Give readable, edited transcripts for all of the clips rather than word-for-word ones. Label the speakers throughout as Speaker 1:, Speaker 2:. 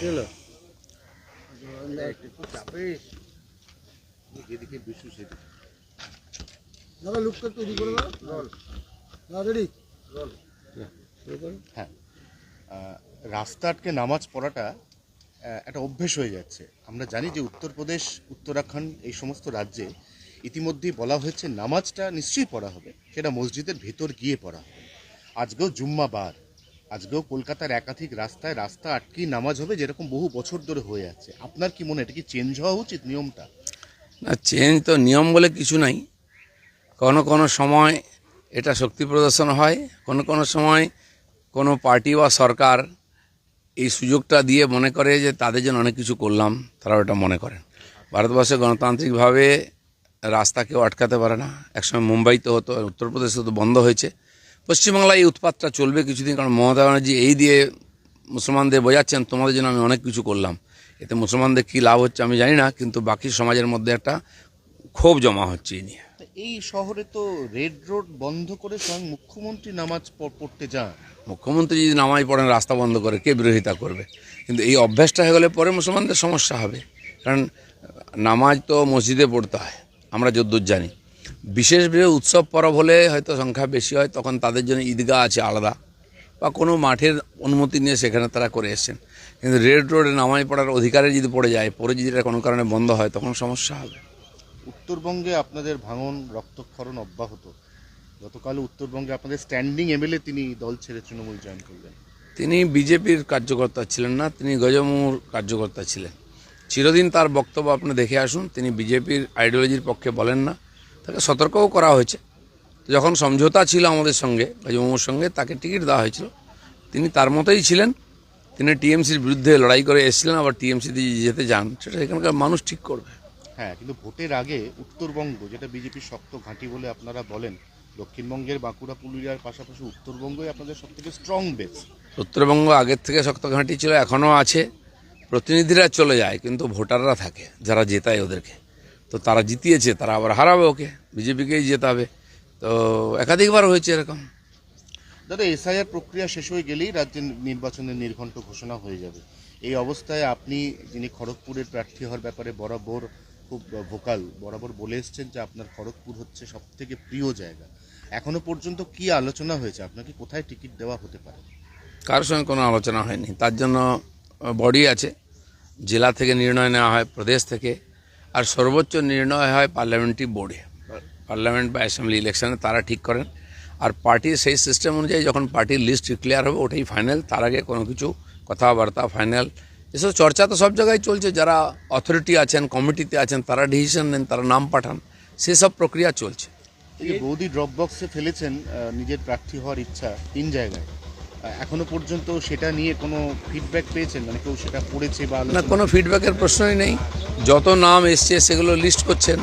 Speaker 1: হ্যাঁ, রাস্তা আটকে নামাজ পড়াটা একটা অভ্যেস হয়ে যাচ্ছে। আমরা জানি যে উত্তরপ্রদেশ, উত্তরাখণ্ড এই সমস্ত রাজ্যে ইতিমধ্যেই বলা হয়েছে নামাজটা নিশ্চয়ই পড়া হবে, সেটা মসজিদের ভেতর গিয়ে পড়া হবে। আজকেও জুম্মাবার, আজকেও কলকাতার একাধিক রাস্তায় রাস্তা আটকেই নামাজ হবে, যেরকম বহু বছর ধরে হয়ে যাচ্ছে। আপনার কি মনে হয় এটা কি চেঞ্জ হওয়া উচিত নিয়মটা?
Speaker 2: না, চেঞ্জ তো নিয়ম বলে কিছু নাই। কোনো সময় এটা শক্তি প্রদর্শন হয়, কোনো সময় কোনো পার্টি বা সরকার এই সুযোগটা দিয়ে মনে করে যে তাদের জন্য অনেক কিছু করলাম, তারা ওটা মনে করেন। ভারতবর্ষে গণতান্ত্রিকভাবে রাস্তা কেউ আটকাতে পারে না। একসময় মুম্বাইতে হতো, উত্তরপ্রদেশে তো বন্ধ হয়েছে। পশ্চিমবাংলায় এই উৎপাতটা চলবে কিছুদিন, কারণ মমতা ব্যানার্জি এই দিয়ে মুসলমানদের বোঝাচ্ছেন তোমাদের জন্য আমি অনেক কিছু করলাম। এতে মুসলমানদের কী লাভ হচ্ছে আমি জানি না, কিন্তু বাকি সমাজের মধ্যে একটা ক্ষোভ জমা হচ্ছে এই নিয়ে।
Speaker 1: এই শহরে তো রেড রোড বন্ধ করে স্বয়ং মুখ্যমন্ত্রী নামাজ পড়তে যান।
Speaker 2: মুখ্যমন্ত্রী যদি নামাজ পড়েন রাস্তা বন্ধ করে, কে বিরোধিতা করবে? কিন্তু এই অভ্যাসটা হয়ে গেলে পরে মুসলমানদের সমস্যা হবে। কারণ নামাজ তো মসজিদে পড়তে হয়, আমরা যদ্দূর জানি। বিশেষ উৎসব পরব হলে হয়তো সংখ্যা বেশি হয়, তখন তাদের জন্য ঈদগাহ আছে আলাদা, বা কোনো মাঠের অনুমতি নিয়ে সেখানে তারা করে এসছেন। কিন্তু রেড রোডে নামাজ পড়ার অধিকারে যদি পড়ে যায়, পরে যদি এটা কোনো কারণে বন্ধ হয়, তখন সমস্যা হবে।
Speaker 1: উত্তরবঙ্গে আপনাদের ভাঙন, রক্তক্ষরণ অব্যাহত। গতকাল উত্তরবঙ্গে আপনাদের স্ট্যান্ডিং এমএলএ তিনি দল ছেড়ে তৃণমূল জয়েন করলেন।
Speaker 2: তিনি বিজেপির কার্যকর্তা ছিলেন না, তিনি গজমুর কার্যকর্তা ছিলেন। চিরদিন তার বক্তব্য আপনি দেখে আসুন, তিনি বিজেপির আইডিওলজির পক্ষে বলেন না। তাকে সতর্কও করা হয়েছে। যখন সমঝোতা ছিল আমাদের সঙ্গে, গজমুর সঙ্গে, তাকে টিকিট দেওয়া হয়েছিল, তিনি তার মতোই ছিলেন। তিনি টিএমসির বিরুদ্ধে লড়াই করে এসেছিলেন, আবার টিএমসিতে যেতে যান, সেটা এখানকার মানুষ ঠিক করবে।
Speaker 1: হ্যাঁ, কিন্তু ভোটের আগে উত্তরবঙ্গ, যেটা বিজেপির শক্ত ঘাঁটি বলে আপনারা বলেন, দক্ষিণবঙ্গের বাঁকুড়া, পুরুলিয়ার পাশাপাশি উত্তরবঙ্গই আপনাদের সবথেকে স্ট্রং বেস।
Speaker 2: উত্তরবঙ্গ আগের থেকে শক্ত ঘাঁটি ছিল, এখনও আছে। প্রতিনিধিরা চলে যায়, কিন্তু ভোটাররা থাকে, যারা জেতায় ওদেরকে। তো তারা জিতিয়েছে, তারা আবার হারাবে ওকে, বিজেপিকেই জেতাবে। তো একাধিকবার হয়েছে এরকম।
Speaker 1: দাদা, এসআইআর প্রক্রিয়া শেষ হয়ে গেলেই রাজ্যের নির্বাচনের নির্ঘণ্ট ঘোষণা হয়ে যাবে। এই অবস্থায় আপনি, যিনি খড়গপুরের প্রার্থী হওয়ার ব্যাপারে বরাবর খুব ভোকাল, বরাবর বলে এসছেন যে আপনার খড়গপুর হচ্ছে সবথেকে প্রিয় জায়গা, এখনো পর্যন্ত কি আলোচনা হয়েছে? আপনাকে কোথায় টিকিট দেওয়া হতে পারে?
Speaker 2: কারোর সঙ্গে কোনো আলোচনা হয়নি। তার জন্য বডি আছে, জেলা থেকে নির্ণয় নেওয়া হয়, প্রদেশ থেকে, আর সর্বোচ্চ নির্ণয় হয় পার্লামেন্টারি বোর্ডে। পার্লামেন্ট বা অ্যাসেম্বলি ইলেকশনে তারা ঠিক করেন। আর পার্টির সেই সিস্টেম অনুযায়ী যখন পার্টির লিস্ট ক্লিয়ার হবে, ওটাই ফাইনাল। তার আগে কোনো কিছু কথাবার্তা ফাইনাল এসব চর্চা তো সব জায়গায় চলছে। যারা অথরিটি আছেন, কমিটিতে আছেন, তারা ডিসিশন নেন, তারা নাম পাঠান, সেসব প্রক্রিয়া চলছে।
Speaker 1: এই বৌদি ড্রপ বক্সে ফেলেছেন নিজের প্রার্থী হওয়ার ইচ্ছা 3 জায়গায়, এখনো পর্যন্ত সেটা নিয়ে কোনো ফিডব্যাক পেয়েছেন? মানে কেউ সেটা পড়েছে বা
Speaker 2: না, কোনো ফিডব্যাকের প্রশ্নই নেই। যত নাম এসছে সেগুলো লিস্ট করছেন,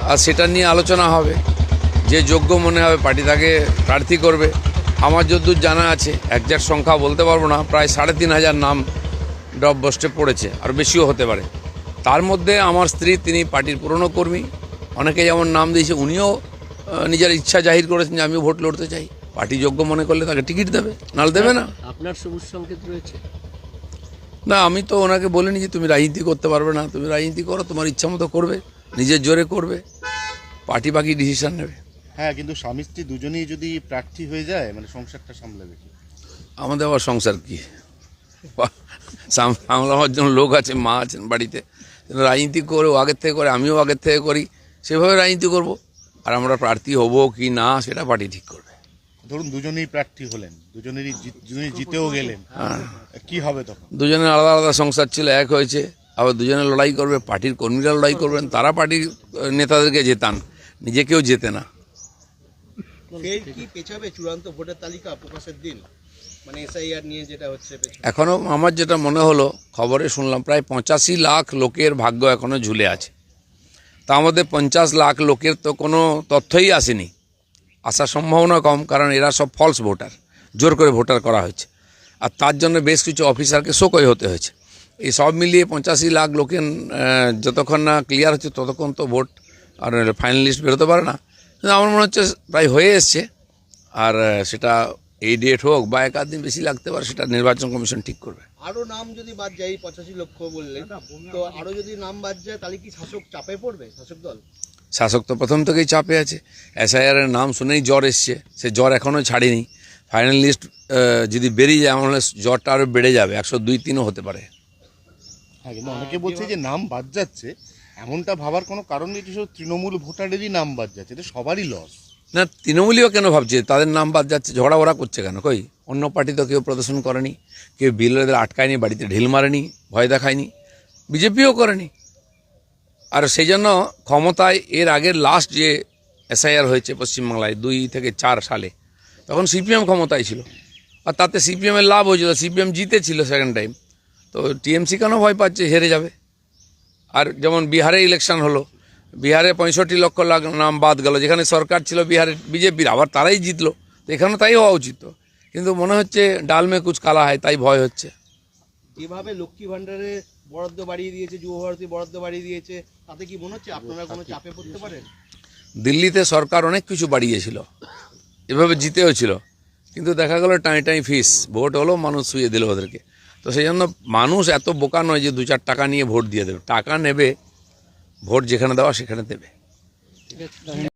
Speaker 2: আর সেটা নিয়ে আলোচনা হবে। যে যোগ্য মনে হবে পার্টি তাকে প্রার্থী করবে। আমার যতদূর জানা আছে, একজ্যাক্ট সংখ্যা বলতে পারবো না, প্রায় 3,500 নাম ড্রপ বক্সে পড়েছে, আর বেশিও হতে পারে। তার মধ্যে আমার স্ত্রী, তিনি পার্টির পুরনো কর্মী, অনেকে যেমন নাম দিয়েছে, উনিও নিজের ইচ্ছা জাহির করেছেন যে আমিও ভোট লড়তে চাই। পার্টি যোগ্য মনে করলে তাকে টিকিট দেবে, নাহলে দেবে না।
Speaker 3: আপনার সবুজ সংকেত রয়েছে?
Speaker 2: না, আমি তো ওনাকে বলিনি যে তুমি রাজনীতি করতে পারবে না, তুমি রাজনীতি করো, তোমার ইচ্ছা মতো করবে, নিজের জোরে করবে, পার্টি বাকি ডিসিশন নেবে।
Speaker 1: হ্যাঁ, কিন্তু স্বামী স্ত্রী দুজনেই যদি প্রার্থী হয়ে যায়, মানে সংসারটা সামলাবে কি?
Speaker 2: আমাদের আবার সংসার কি, সামলাবার জন্য লোক আছে, মা আছেন বাড়িতে। রাজনীতি করে, আগের থেকে করে, আমিও আগের থেকে করি, সেভাবে রাজনীতি করব। আর আমরা প্রার্থী হব কি না, সেটা পার্টি ঠিক করবে।
Speaker 1: ধরুন দুজনেই প্রার্থী হলেন, দুজনেই জিতেও গেলেন, কি হবে তখন?
Speaker 2: দুজনের আলাদা আলাদা সংসার ছিল, এক হয়েছে, আবার দুজনে লড়াই করবে, পার্টির কর্মীরা লড়াই করবেন, তারা পার্টির নেতাদেরকে জেতান, নিজেকেও জেতে না।
Speaker 3: কি পেছাবে চূড়ান্ত ভোটের তালিকা প্রকাশের দিন, মানে এসআইআর নিয়ে যেটা হচ্ছে?
Speaker 2: এখনও আমার যেটা মনে হলো, খবরে শুনলাম প্রায় 85 লাখ লোকের ভাগ্য এখনও ঝুলে আছে। তার মধ্যে 50 লাখ লোকের তো কোনো তথ্যই আসেনি, আসার সম্ভাবনা কম, কারণ এরা সব ফলস ভোটার, জোর করে ভোটার করা হয়েছে। আর তার জন্য বেশ কিছু অফিসারকে শোকই হতে হয়েছে। এই সব মিলিয়ে 85 লাখ লোকের যতক্ষণ না ক্লিয়ার হচ্ছে, ততক্ষণ তো ভোট আর ফাইনাল লিস্ট বেরোতে পারে না। কিন্তু আমার মনে হচ্ছে প্রায় হয়ে এসছে। আর সেটা এই ডেট হোক বা 1 আধ দিন বেশি লাগতে পারে, সেটা নির্বাচন কমিশন ঠিক করবে।
Speaker 3: আরো নাম যদি বাদ যায়, এই 85 লক্ষ বললেন, তো আরো যদি নাম বাদ যায় তাহলে কি শাসক চাপে পড়বে, শাসক দল?
Speaker 2: শাসক তো প্রথম থেকেই চাপে আছে। এসআইআর এর নাম শুনেই জ্বর এসছে, সে জ্বর এখনও ছাড়েনি। ফাইনাল লিস্ট যদি বেরিয়ে যায় আমার জ্বরটা আরও বেড়ে যাবে, 102-3ও হতে পারে।
Speaker 1: হ্যাঁ, কিন্তু অনেকে বলছে যে নাম বাদ যাচ্ছে, এমনটা ভাবার কোনো কারণ নেই যে শুধু তৃণমূল ভোটারেরই নাম বাদ যাচ্ছে, এটা সবারই লস।
Speaker 2: না, তৃণমূলীও কেন ভাবছে তাদের নাম বাদ যাচ্ছে? ঝগড়া ওরা করছে কেন? কই অন্য পার্টি তো কেউ প্রদর্শন করেনি, কেউ বিএলওদের আটকায়নি, বাড়িতে ঢিল মারেনি, ভয় দেখায়নি, বিজেপিও করেনি। আর সেই জন্য ক্ষমতায় এর আগের লাস্ট যে এসআইআর হয়েছে পশ্চিমবাংলায় 2 থেকে 4 সালে, তখন সিপিএম ক্ষমতায় ছিল, আর তাতে সিপিএমের লাভ হয়েছিল, সিপিএম জিতেছিল সেকেন্ড টাইম। তো টিএমসি কেন ভয় পাচ্ছে হেরে যাবে? আর যেমন বিহারে ইলেকশন হলো, বিহারে 65 লক্ষ নাম বাদ গেল, যেখানে সরকার ছিল বিহারের বিজেপির, আবার তারাই জিতলো। তো এখানেও তাই হওয়া উচিত তো। কিন্তু মনে হচ্ছে ডাল মে কুচ কালা হয়, তাই ভয় হচ্ছে।
Speaker 3: যেভাবে লক্ষ্মী ভান্ডারে বরাদ্দ বাড়িয়ে দিয়েছে, যুব ভারতী বরাদ্দ বাড়িয়ে দিয়েছে, তাতে কি মনে হচ্ছে আপনারা কোনো চাপে পড়তে পারেন?
Speaker 2: দিল্লিতে সরকার অনেক কিছু বাড়িয়েছিল, এভাবে জিতেও ছিল, কিন্তু দেখা গেল টাই টাই ফিস, ভোট হলো মানুষ শুয়ে দিল ওদেরকে। তো সেই জন্য মানুষ এত বোকা নয় যে 2-4 টাকা নিয়ে ভোট দিয়ে দেবে। টাকা নেবে, ভোট যেখানে দেওয়া সেখানে দেবে।